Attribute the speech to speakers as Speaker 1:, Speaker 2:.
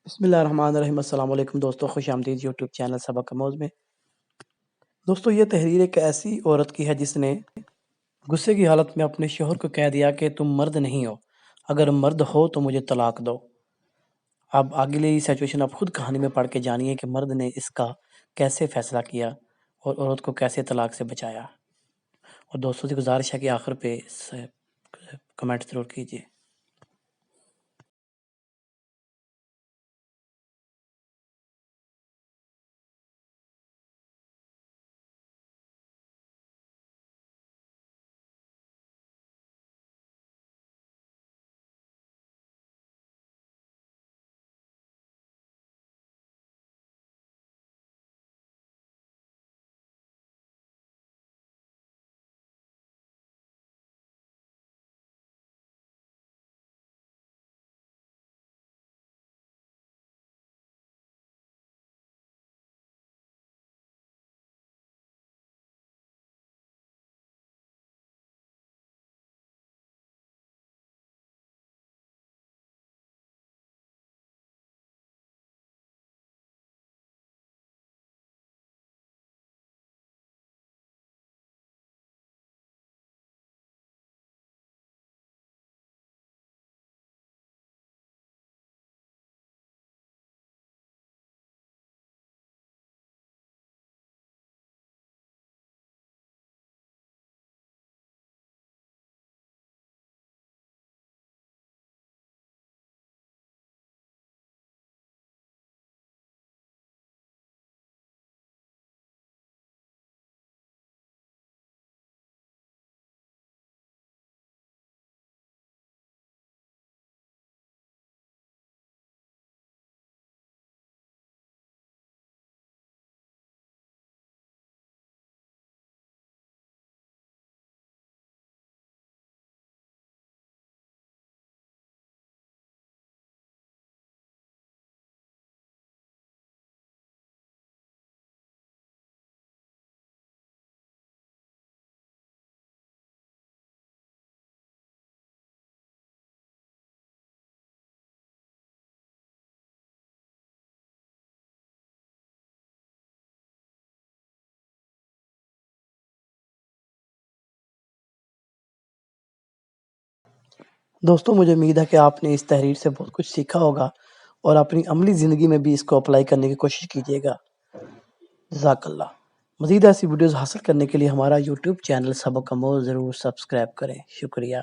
Speaker 1: बिस्मिल्लाहिर्रहमानिर्रहीम अस्सलाम वालेकुम दोस्तों, खुशामदीद यूट्यूब चैनल सबक अमोज़ में। दोस्तों, ये तहरीर एक ऐसी औरत की है जिसने गुस्से की हालत में अपने शौहर को कह दिया कि तुम मर्द नहीं हो, अगर मर्द हो तो मुझे तलाक दो। अब अगली सिचुएशन आप खुद कहानी में पढ़ के जानिए कि मर्द ने इसका कैसे फ़ैसला किया और औरत को कैसे तलाक से बचाया। और दोस्तों से गुज़ारिश है कि आखिर पे कमेंट ज़रूर कीजिए। दोस्तों, मुझे उम्मीद है कि आपने इस तहरीर से बहुत कुछ सीखा होगा और अपनी अमली ज़िंदगी में भी इसको अप्लाई करने की कोशिश कीजिएगा। जज़ाकल्लाह। मज़ीद ऐसी वीडियोज़ हासिल करने के लिए हमारा यूट्यूब चैनल सबक अमोज़ ज़रूर सब्सक्राइब करें। शुक्रिया।